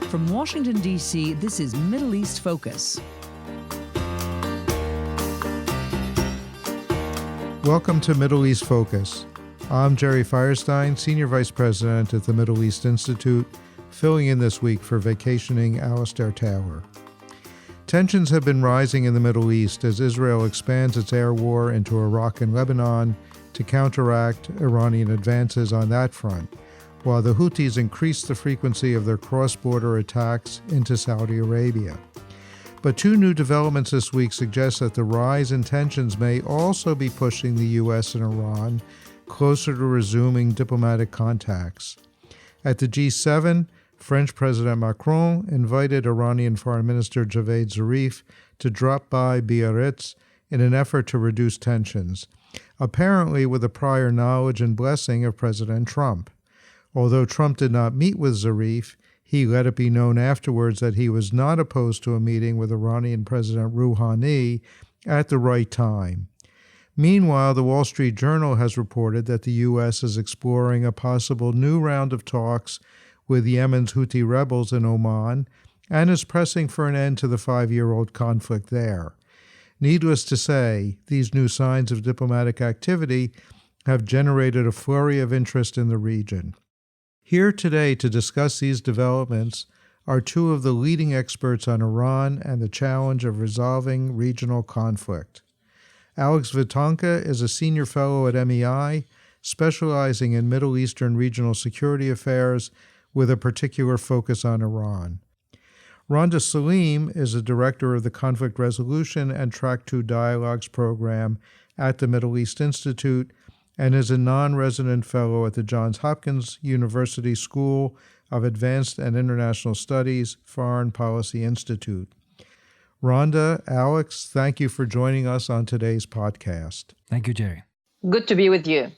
From Washington, D.C., this is Middle East Focus. Welcome to Middle East Focus. I'm Jerry Feierstein, Senior Vice President at the Middle East Institute, filling in this week for vacationing Alistair Taylor. Tensions have been rising in the Middle East as Israel expands its air war into Iraq and Lebanon to counteract Iranian advances on that front, while the Houthis increase the frequency of their cross-border attacks into Saudi Arabia. But two new developments this week suggest that the rise in tensions may also be pushing the U.S. and Iran closer to resuming diplomatic contacts. At the G7, French President Macron invited Iranian Foreign Minister Javad Zarif to drop by Biarritz in an effort to reduce tensions, apparently with the prior knowledge and blessing of President Trump. Although Trump did not meet with Zarif, he let it be known afterwards that he was not opposed to a meeting with Iranian President Rouhani at the right time. Meanwhile, the Wall Street Journal has reported that the U.S. is exploring a possible new round of talks with Yemen's Houthi rebels in Oman and is pressing for an end to the 5-year-old conflict there. Needless to say, these new signs of diplomatic activity have generated a flurry of interest in the region. Here today to discuss these developments are two of the leading experts on Iran and the challenge of resolving regional conflict. Alex Vatanka is a senior fellow at MEI, specializing in Middle Eastern regional security affairs with a particular focus on Iran. Randa Slim is a director of the Conflict Resolution and Track 2 Dialogues program at the Middle East Institute and is a non-resident fellow at the Johns Hopkins University School of Advanced and International Studies Foreign Policy Institute. Randa, Alex, thank you for joining us on today's podcast. Thank you, Jerry. Good to be with you.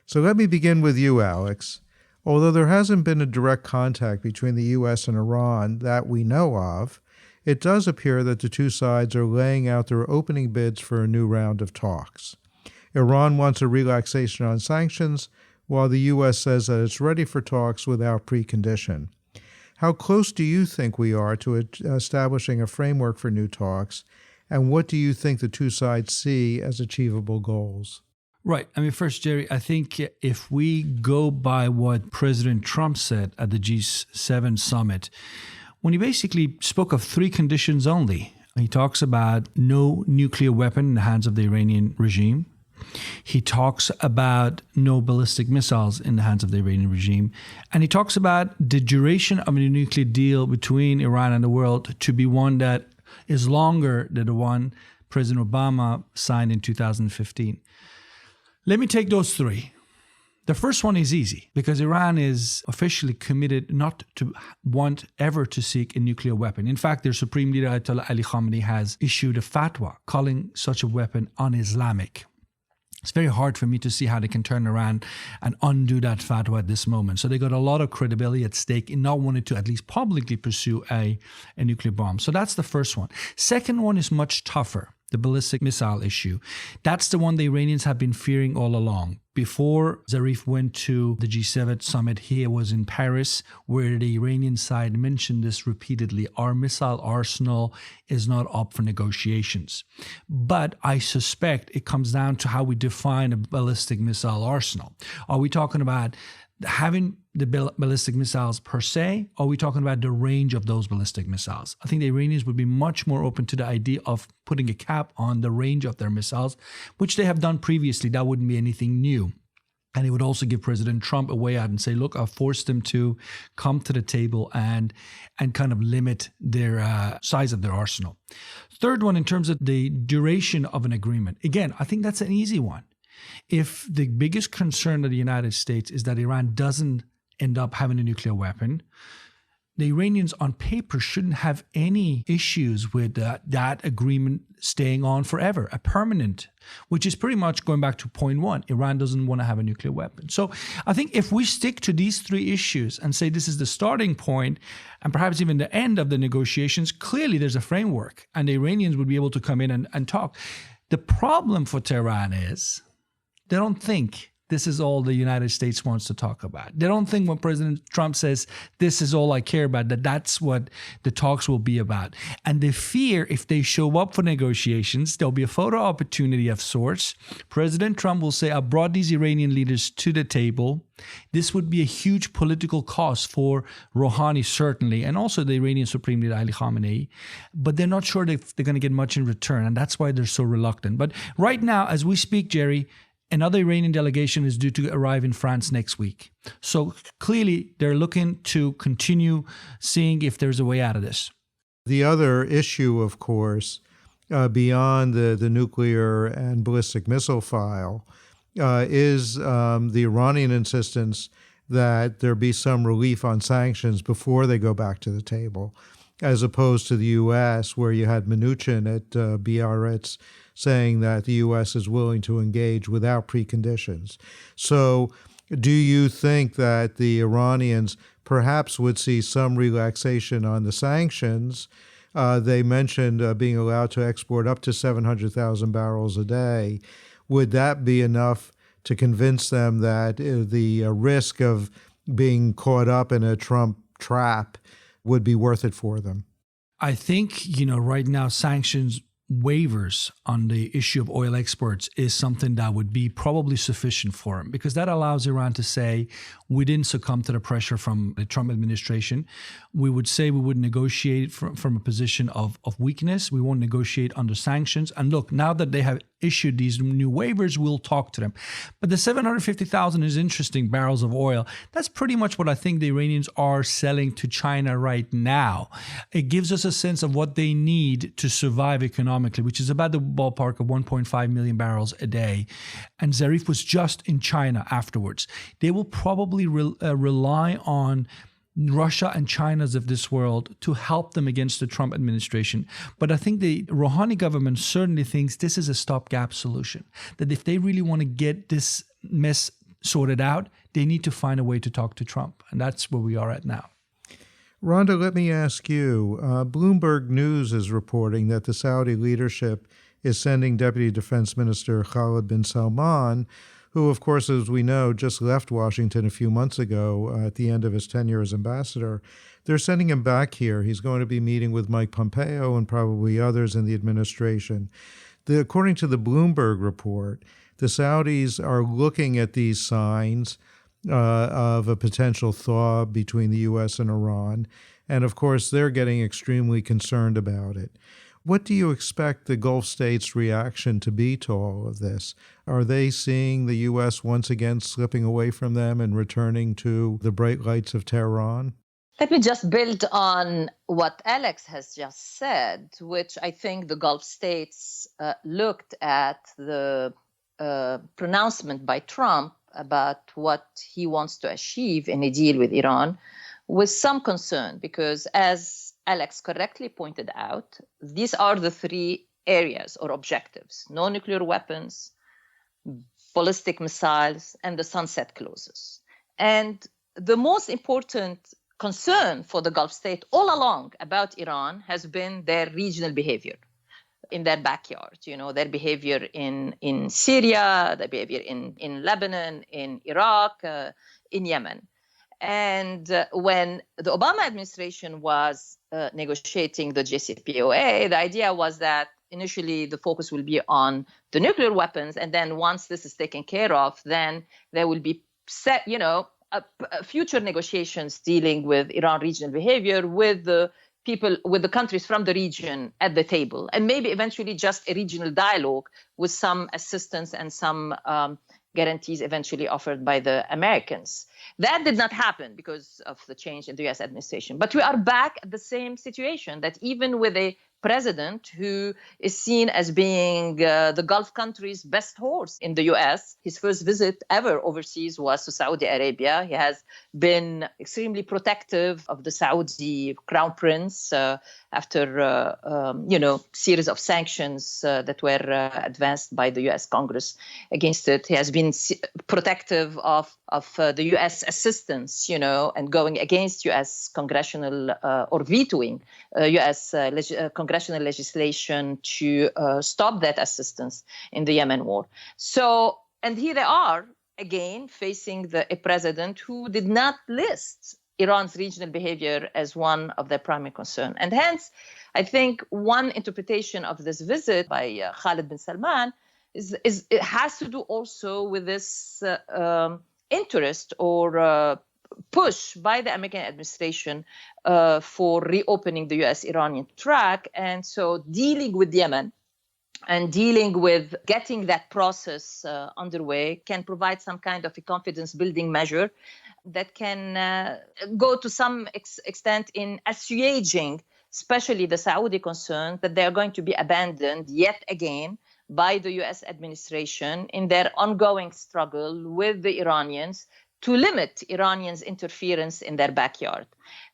So let me begin with you, Alex. Although there hasn't been a direct contact between the U.S. and Iran that we know of, it does appear that the two sides are laying out their opening bids for a new round of talks. Iran wants a relaxation on sanctions, while the U.S. says that it's ready for talks without precondition. How close do you think we are to establishing a framework for new talks, and what do you think the two sides see as achievable goals? Right. First, Jerry, I think if we go by what President Trump said at the G7 summit, when he basically spoke of three conditions only, he talks about no nuclear weapon in the hands of the Iranian regime. He talks about no ballistic missiles in the hands of the Iranian regime. And he talks about the duration of a nuclear deal between Iran and the world to be one that is longer than the one President Obama signed in 2015. Let me take those three. The first one is easy because Iran is officially committed not to want ever to seek a nuclear weapon. In fact, their Supreme Leader Ayatollah Ali Khamenei has issued a fatwa calling such a weapon un-Islamic. It's very hard for me to see how they can turn around and undo that fatwa at this moment. So they got a lot of credibility at stake in not wanting to at least publicly pursue a nuclear bomb. So that's the first one. Second one is much tougher, the ballistic missile issue. That's the one the Iranians have been fearing all along. Before Zarif went to the G7 summit, he was in Paris, where the Iranian side mentioned this repeatedly. Our missile arsenal is not up for negotiations. But I suspect it comes down to how we define a ballistic missile arsenal. Are we talking about having the ballistic missiles per se, or are we talking about the range of those ballistic missiles? I think the Iranians would be much more open to the idea of putting a cap on the range of their missiles, which they have done previously. That wouldn't be anything new. And it would also give President Trump a way out and say, look, I've forced them to come to the table and kind of limit their size of their arsenal. Third one, in terms of the duration of an agreement. Again, I think that's an easy one. If the biggest concern of the United States is that Iran doesn't end up having a nuclear weapon, the Iranians on paper shouldn't have any issues with that agreement staying on forever, a permanent, which is pretty much going back to point one. Iran doesn't want to have a nuclear weapon. So I think if we stick to these three issues and say this is the starting point and perhaps even the end of the negotiations, clearly there's a framework and the Iranians would be able to come in and talk. The problem for Tehran is they don't think this is all the United States wants to talk about. They don't think when President Trump says, this is all I care about, that's what the talks will be about. And they fear if they show up for negotiations, there'll be a photo opportunity of sorts. President Trump will say, I brought these Iranian leaders to the table. This would be a huge political cost for Rouhani, certainly, and also the Iranian Supreme Leader Ali Khamenei. But they're not sure if they're going to get much in return, and that's why they're so reluctant. But right now, as we speak, Jerry, another Iranian delegation is due to arrive in France next week. So clearly, they're looking to continue seeing if there's a way out of this. The other issue, of course, beyond the nuclear and ballistic missile file, is the Iranian insistence that there be some relief on sanctions before they go back to the table, as opposed to the U.S., where you had Mnuchin at Biarritz saying that the U.S. is willing to engage without preconditions. So do you think that the Iranians perhaps would see some relaxation on the sanctions? They mentioned being allowed to export up to 700,000 barrels a day. Would that be enough to convince them that the risk of being caught up in a Trump trap would be worth it for them? I think, right now, sanctions waivers on the issue of oil exports is something that would be probably sufficient for him, because that allows Iran to say, we didn't succumb to the pressure from the Trump administration. We would say we would negotiate from a position of weakness. We won't negotiate under sanctions. And look, now that they have issued these new waivers, we'll talk to them. But the 750,000 is interesting barrels of oil. That's pretty much what I think the Iranians are selling to China right now. It gives us a sense of what they need to survive economically, which is about the ballpark of 1.5 million barrels a day. And Zarif was just in China afterwards. They will probably rely on Russia and China's of this world to help them against the Trump administration. But I think the Rouhani government certainly thinks this is a stopgap solution, that if they really want to get this mess sorted out, they need to find a way to talk to Trump. And that's where we are at now. Randa, let me ask you, Bloomberg News is reporting that the Saudi leadership is sending Deputy Defense Minister Khalid bin Salman, who, of course, as we know, just left Washington a few months ago at the end of his tenure as ambassador. They're sending him back here. He's going to be meeting with Mike Pompeo and probably others in the administration. According to the Bloomberg report, the Saudis are looking at these signs of a potential thaw between the U.S. and Iran. And, of course, they're getting extremely concerned about it. What do you expect the Gulf states' reaction to be to all of this? Are they seeing the U.S. once again slipping away from them and returning to the bright lights of Tehran? Let me just build on what Alex has just said, which I think the Gulf states looked at the pronouncement by Trump about what he wants to achieve in a deal with Iran with some concern, because as Alex correctly pointed out, these are the three areas or objectives: no nuclear weapons, ballistic missiles, and the sunset clauses. And the most important concern for the Gulf state all along about Iran has been their regional behavior in their backyard, their behavior in Syria, their behavior in Lebanon, in Iraq, in Yemen. And when the Obama administration was negotiating the JCPOA, the idea was that initially the focus will be on the nuclear weapons, and then once this is taken care of, then there will be future negotiations dealing with Iran regional behavior with the people, with the countries from the region at the table, and maybe eventually just a regional dialogue with some assistance and some guarantees eventually offered by the Americans. That did not happen because of the change in the U.S. administration. But we are back at the same situation, that even with a president who is seen as being the Gulf country's best horse in the U.S., his first visit ever overseas was to Saudi Arabia. He has been extremely protective of the Saudi crown prince after, series of sanctions that were advanced by the U.S. Congress against it. He has been protective of the U.S. assistance, and going against U.S. congressional or vetoing U.S. congressional legislation to stop that assistance in the Yemen war. So, and here they are again facing a president who did not list Iran's regional behavior as one of their primary concern. And hence, I think one interpretation of this visit by Khalid bin Salman is it has to do also with this interest or push by the American administration for reopening the U.S.-Iranian track. And so dealing with Yemen and dealing with getting that process underway can provide some kind of a confidence-building measure that can go to some extent in assuaging, especially the Saudi concern, that they are going to be abandoned yet again by the U.S. administration in their ongoing struggle with the Iranians to limit Iranians' interference in their backyard.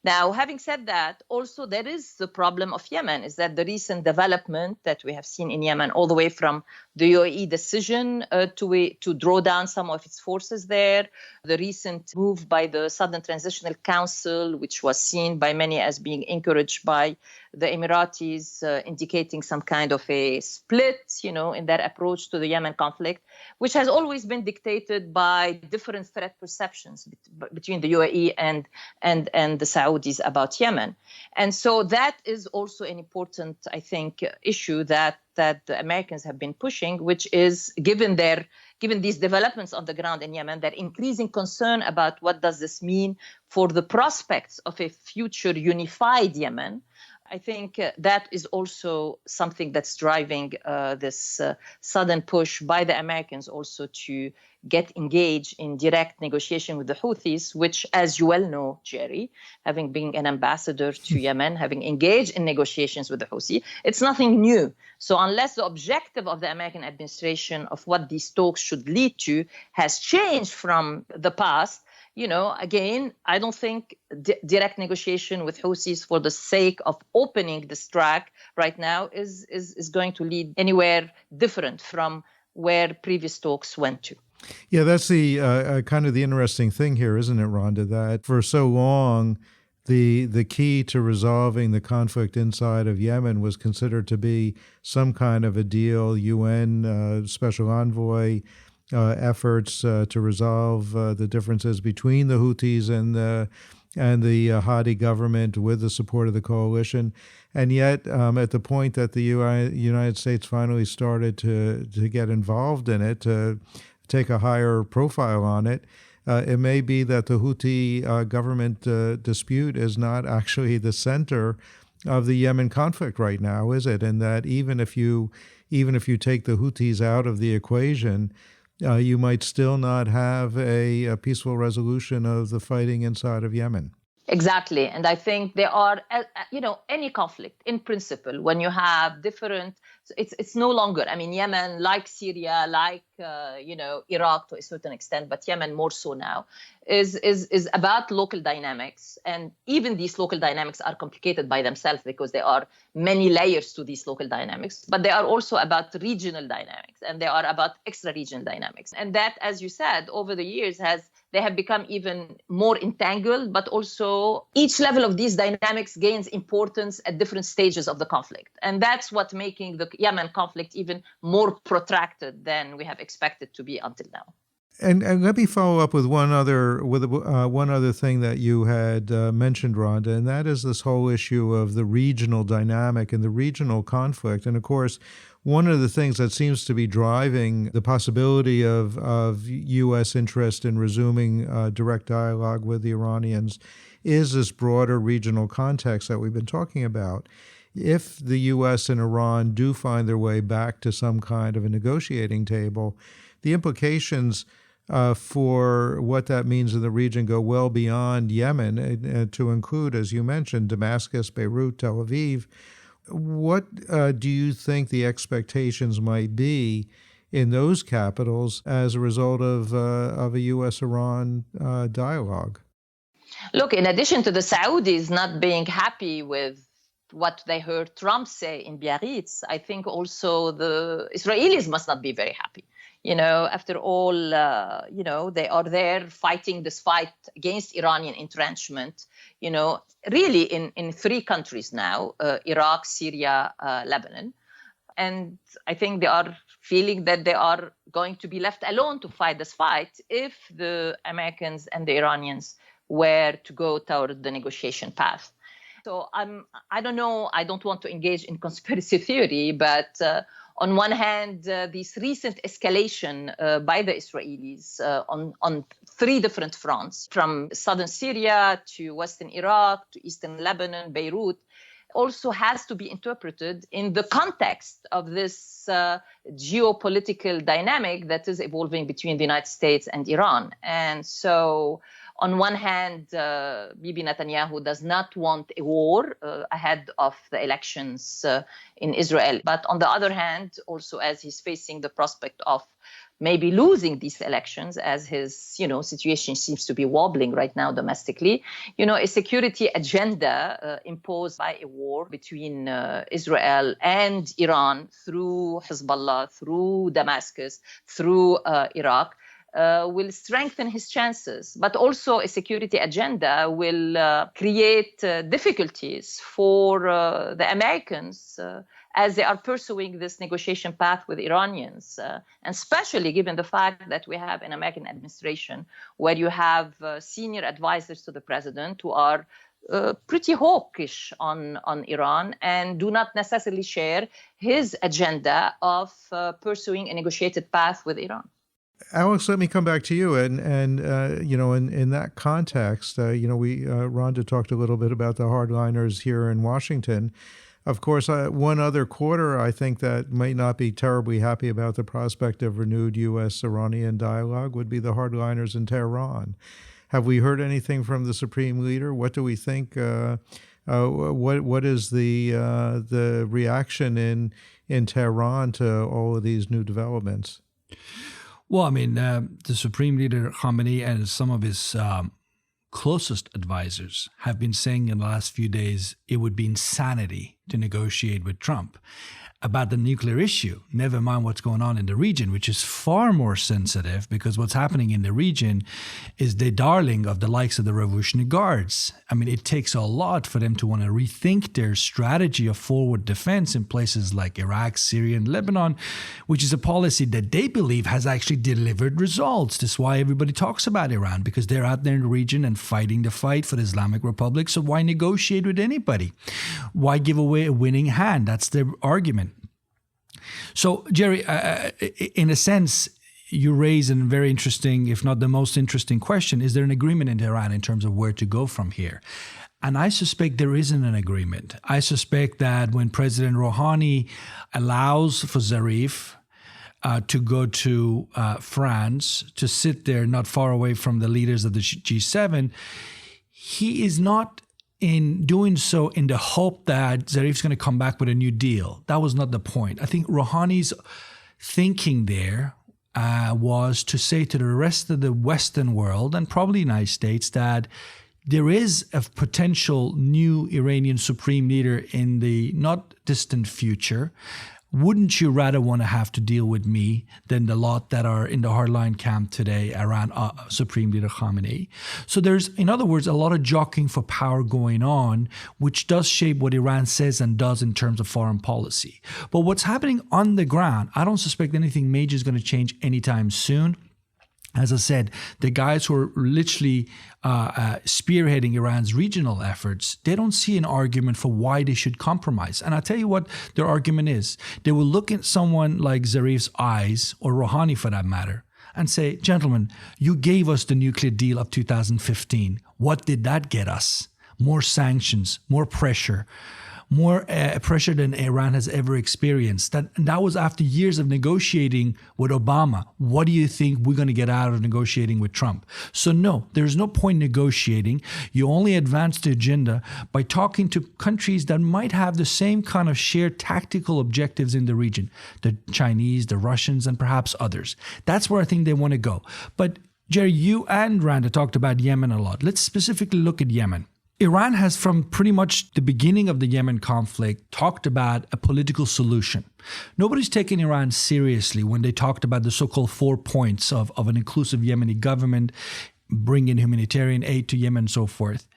Now, having said that, also there is the problem of Yemen, is that the recent development that we have seen in Yemen, all the way from the UAE decision to draw down some of its forces there, the recent move by the Southern Transitional Council, which was seen by many as being encouraged by the Emiratis, indicating some kind of a split, in their approach to the Yemen conflict, which has always been dictated by different threat perceptions between the UAE and the Saudis about Yemen. And so that is also an important, I think, issue that the Americans have been pushing, which is given these developments on the ground in Yemen, their increasing concern about what does this mean for the prospects of a future unified Yemen. I think that is also something that's driving this sudden push by the Americans also to get engaged in direct negotiation with the Houthis, which, as you well know, Jerry, having been an ambassador to Yemen, having engaged in negotiations with the Houthi, it's nothing new. So unless the objective of the American administration of what these talks should lead to has changed from the past, again, I don't think direct negotiation with Houthis for the sake of opening this track right now is going to lead anywhere different from where previous talks went to. Yeah, that's the kind of the interesting thing here, isn't it, Randa, that for so long, the key to resolving the conflict inside of Yemen was considered to be some kind of a deal, UN special envoy, efforts to resolve the differences between the Houthis and the Hadi government with the support of the coalition. And yet, at the point that the United States finally started to get involved in it, to take a higher profile on it, it may be that the Houthi government dispute is not actually the center of the Yemen conflict right now, is it? And that even if you take the Houthis out of the equation, you might still not have a peaceful resolution of the fighting inside of Yemen. Exactly. And I think there are, any conflict in principle, when you have different, it's no longer, Yemen, like Syria, like, Iraq to a certain extent, but Yemen more so now, is about local dynamics. And even these local dynamics are complicated by themselves because there are many layers to these local dynamics, but they are also about regional dynamics and they are about extra-regional dynamics. And that, as you said, over the years they have become even more entangled, but also each level of these dynamics gains importance at different stages of the conflict. And that's what making the Yemen conflict even more protracted than we have expected to be until now. And let me follow up with one other thing that you had mentioned, Randa, and that is this whole issue of the regional dynamic and the regional conflict. And of course, one of the things that seems to be driving the possibility of U.S. interest in resuming direct dialogue with the Iranians is this broader regional context that we've been talking about. If the U.S. and Iran do find their way back to some kind of a negotiating table, the implications for what that means in the region go well beyond Yemen, to include, as you mentioned, Damascus, Beirut, Tel Aviv. What do you think the expectations might be in those capitals as a result of a U.S.-Iran dialogue? Look, in addition to the Saudis not being happy with what they heard Trump say in Biarritz, I think also the Israelis must not be very happy. After all, they are there fighting this fight against Iranian entrenchment, really in three countries now, Iraq, Syria, Lebanon. And I think they are feeling that they are going to be left alone to fight this fight if the Americans and the Iranians were to go toward the negotiation path. So I don't know, I don't want to engage in conspiracy theory, but on one hand, this recent escalation by the Israelis on three different fronts, from southern Syria to western Iraq to eastern Lebanon, Beirut, also has to be interpreted in the context of this geopolitical dynamic that is evolving between the United States and Iran. And so on one hand, Bibi Netanyahu does not want a war ahead of the elections in Israel. But on the other hand, also as he's facing the prospect of maybe losing these elections, as his situation seems to be wobbling right now domestically, a security agenda imposed by a war between Israel and Iran through Hezbollah, through Damascus, through Iraq, will strengthen his chances, but also a security agenda will create difficulties for the Americans as they are pursuing this negotiation path with Iranians, and especially given the fact that we have an American administration where you have senior advisors to the president who are pretty hawkish on Iran and do not necessarily share his agenda of pursuing a negotiated path with Iran. Alex, let me come back to you, and in that context, Randa talked a little bit about the hardliners here in Washington. Of course, one other quarter, I think, that might not be terribly happy about the prospect of renewed U.S.-Iranian dialogue would be the hardliners in Tehran. Have we heard anything from the Supreme Leader? What do we think? What is the reaction in Tehran to all of these new developments? Well, I mean, the Supreme Leader Khamenei and some of his closest advisors have been saying in the last few days it would be insanity to negotiate with Trump about the nuclear issue, never mind what's going on in the region, which is far more sensitive because what's happening in the region is the darling of the likes of the Revolutionary Guards. I mean, it takes a lot for them to want to rethink their strategy of forward defense in places like Iraq, Syria, and Lebanon, which is a policy that they believe has actually delivered results. That's why everybody talks about Iran, because they're out there in the region and fighting the fight for the Islamic Republic. So why negotiate with anybody? Why give away a winning hand? That's their argument. So, Jerry, in a sense, you raise a very interesting, if not the most interesting question. Is there an agreement in Tehran in terms of where to go from here? And I suspect there isn't an agreement. I suspect that when President Rouhani allows for Zarif to go to France, to sit there not far away from the leaders of the G7, he is not in doing so in the hope that Zarif's going to come back with a new deal. That was not the point. I think Rouhani's thinking there was to say to the rest of the Western world, and probably the United States, that there is a potential new Iranian supreme leader in the not distant future. Wouldn't you rather want to have to deal with me than the lot that are in the hardline camp today around Supreme Leader Khamenei? So there's, in other words, a lot of jockeying for power going on, which does shape what Iran says and does in terms of foreign policy. But what's happening on the ground, I don't suspect anything major is going to change anytime soon. As I said, the guys who are literally spearheading Iran's regional efforts, they don't see an argument for why they should compromise. And I'll tell you what their argument is. They will look at someone like Zarif's eyes, or Rouhani for that matter, and say, gentlemen, you gave us the nuclear deal of 2015. What did that get us? More sanctions, more pressure. More pressure than Iran has ever experienced. That was after years of negotiating with Obama. What do you think we're going to get out of negotiating with Trump? So no, there's no point negotiating. You only advance the agenda by talking to countries that might have the same kind of shared tactical objectives in the region. The Chinese, the Russians, and perhaps others. That's where I think they want to go. But Jerry, you and Randa talked about Yemen a lot. Let's specifically look at Yemen. Iran has, from pretty much the beginning of the Yemen conflict, talked about a political solution. Nobody's taken Iran seriously when they talked about the so-called 4 points of an inclusive Yemeni government, bringing humanitarian aid to Yemen and so forth.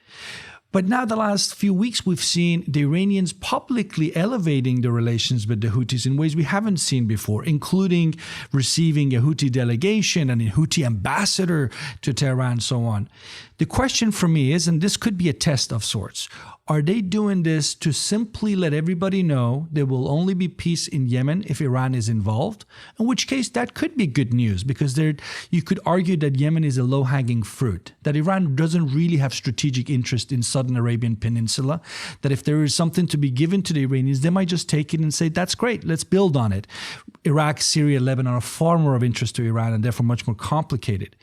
But now the last few weeks, we've seen the Iranians publicly elevating the relations with the Houthis in ways we haven't seen before, including receiving a Houthi delegation and a Houthi ambassador to Tehran and so on. The question for me is, and this could be a test of sorts, are they doing this to simply let everybody know there will only be peace in Yemen if Iran is involved? In which case, that could be good news, because you could argue that Yemen is a low-hanging fruit, that Iran doesn't really have strategic interest in Southern Arabian Peninsula, that if there is something to be given to the Iranians, they might just take it and say, that's great, let's build on it. Iraq, Syria, Lebanon are far more of interest to Iran and therefore much more complicated.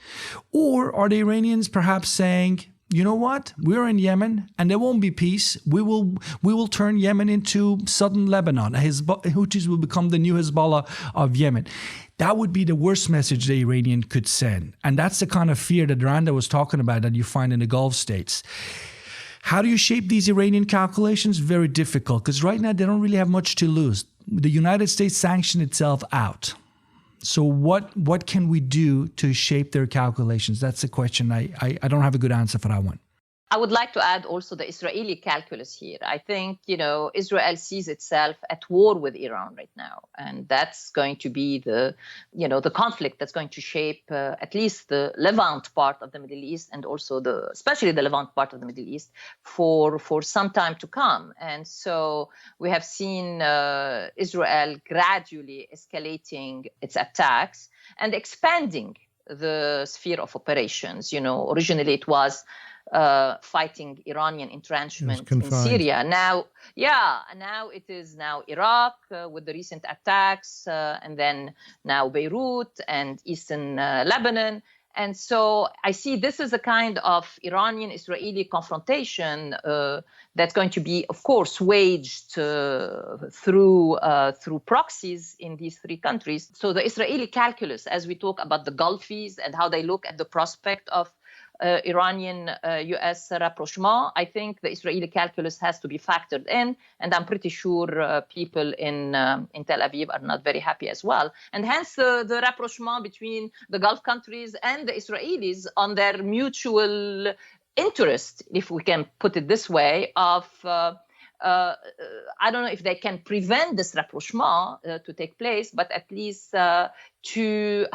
Or are the Iranians perhaps saying, you know what? We're in Yemen and there won't be peace. We will turn Yemen into southern Lebanon. Houthis will become the new Hezbollah of Yemen. That would be the worst message the Iranian could send. And that's the kind of fear that Randa was talking about that you find in the Gulf states. How do you shape these Iranian calculations? Very difficult, because right now they don't really have much to lose. The United States sanctioned itself out. So what can we do to shape their calculations? That's the question. I don't have a good answer for that one. I would like to add also the Israeli calculus here. I think, Israel sees itself at war with Iran right now. And that's going to be the conflict that's going to shape at least the Levant part of the Middle East, and also especially the Levant part of the Middle East for some time to come. And so we have seen Israel gradually escalating its attacks and expanding the sphere of operations. Originally it was fighting Iranian entrenchment in Syria. Now it is Iraq with the recent attacks, and then now Beirut and eastern Lebanon. And so I see this is a kind of Iranian-Israeli confrontation that's going to be, of course, waged through proxies in these three countries. So the Israeli calculus, as we talk about the Gulfies and how they look at the prospect of Iranian-U.S. rapprochement, I think the Israeli calculus has to be factored in, and I'm pretty sure people in Tel Aviv are not very happy as well. And hence the rapprochement between the Gulf countries and the Israelis on their mutual interest, if we can put it this way, of I don't know if they can prevent this rapprochement to take place, but at least to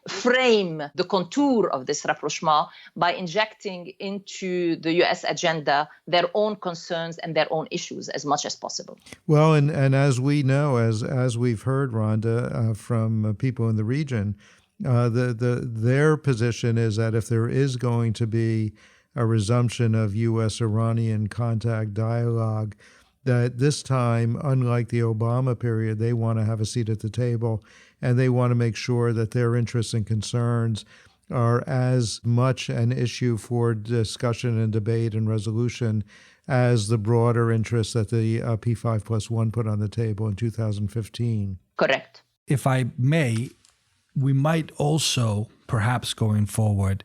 frame the contour of this rapprochement by injecting into the U.S. agenda their own concerns and their own issues as much as possible. Well, and as we know, as we've heard, Randa, from people in the region, their position is that if there is going to be a resumption of U.S.-Iranian contact dialogue, that this time, unlike the Obama period, they want to have a seat at the table, and they want to make sure that their interests and concerns are as much an issue for discussion and debate and resolution as the broader interests that the P5+1 put on the table in 2015. Correct. If I may, we might also, perhaps going forward,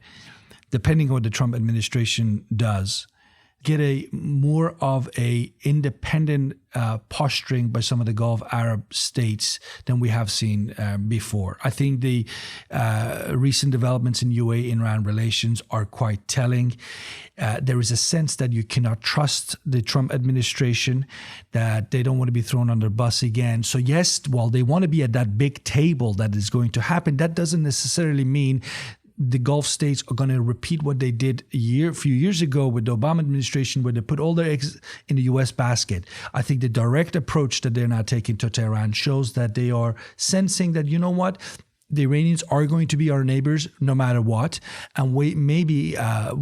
depending on what the Trump administration does, get more of a independent posturing by some of the Gulf Arab states than we have seen before. I think the recent developments in UAE-Iran relations are quite telling. There is a sense that you cannot trust the Trump administration, that they don't want to be thrown under the bus again. So yes, while they want to be at that big table that is going to happen, that doesn't necessarily mean the Gulf states are going to repeat what they did a few years ago with the Obama administration, where they put all their eggs in the U.S. basket. I think the direct approach that they're now taking to Tehran shows that they are sensing that, you know what, the Iranians are going to be our neighbors no matter what, and we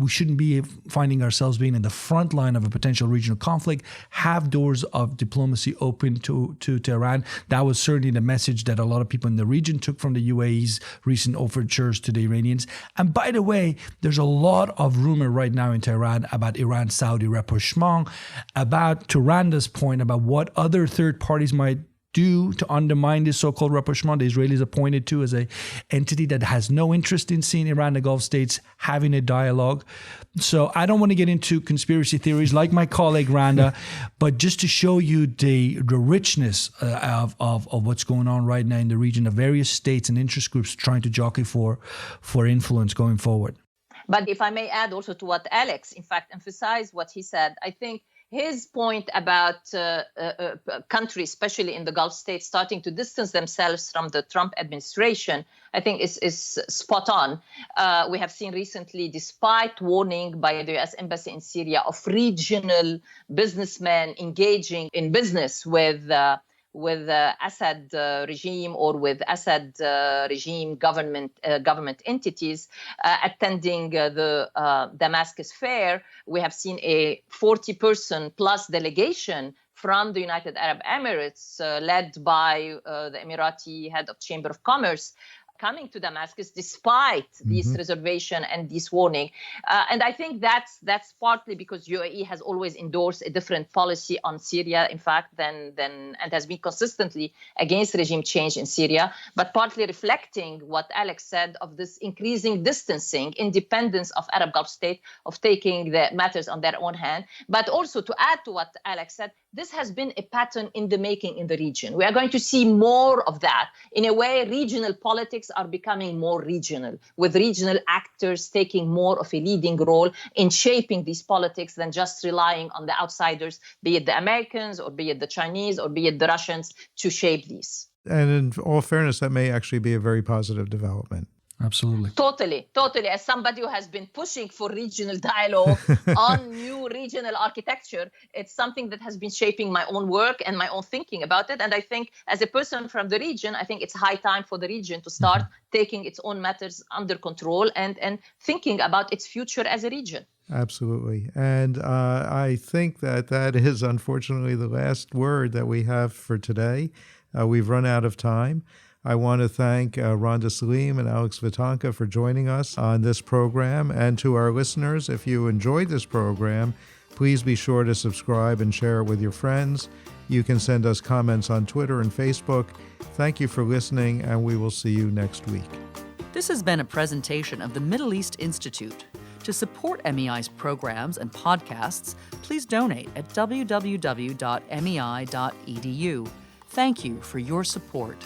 shouldn't be finding ourselves being in the front line of a potential regional conflict. Have doors of diplomacy open to Tehran. That was certainly the message that a lot of people in the region took from the UAE's recent overtures to the Iranians. And by the way, there's a lot of rumor right now in Tehran about Iran-Saudi rapprochement, about, to Randa's point, about what other third parties might do to undermine this so-called rapprochement. The Israelis are pointed to as an entity that has no interest in seeing Iran and the Gulf states having a dialogue. So I don't want to get into conspiracy theories like my colleague Randa, but just to show you the richness of what's going on right now in the region of various states and interest groups trying to jockey for influence going forward. But if I may add also to what Alex, in fact, emphasized what he said, I think his point about countries, especially in the Gulf states, starting to distance themselves from the Trump administration, I think is spot on. We have seen recently, despite warning by the U.S. Embassy in Syria of regional businessmen engaging in business with Assad regime or with Assad regime government entities attending the Damascus fair, we have seen a 40-person plus delegation from the United Arab Emirates, led by the Emirati head of Chamber of Commerce, coming to Damascus despite this reservation and this warning. And I think that's partly because UAE has always endorsed a different policy on Syria, in fact, and has been consistently against regime change in Syria, but partly reflecting what Alex said of this increasing distancing, independence of Arab Gulf state, of taking the matters on their own hand. But also to add to what Alex said, this has been a pattern in the making in the region. We are going to see more of that. In a way, regional politics are becoming more regional, with regional actors taking more of a leading role in shaping these politics than just relying on the outsiders, be it the Americans or be it the Chinese or be it the Russians, to shape these. And in all fairness, that may actually be a very positive development. Absolutely. Totally. As somebody who has been pushing for regional dialogue on new regional architecture, it's something that has been shaping my own work and my own thinking about it. And I think as a person from the region, I think it's high time for the region to start taking its own matters under control and thinking about its future as a region. Absolutely. And I think that is unfortunately the last word that we have for today. We've run out of time. I want to thank Randa Slim and Alex Vatanka for joining us on this program. And to our listeners, if you enjoyed this program, please be sure to subscribe and share it with your friends. You can send us comments on Twitter and Facebook. Thank you for listening, and we will see you next week. This has been a presentation of the Middle East Institute. To support MEI's programs and podcasts, please donate at www.mei.edu. Thank you for your support.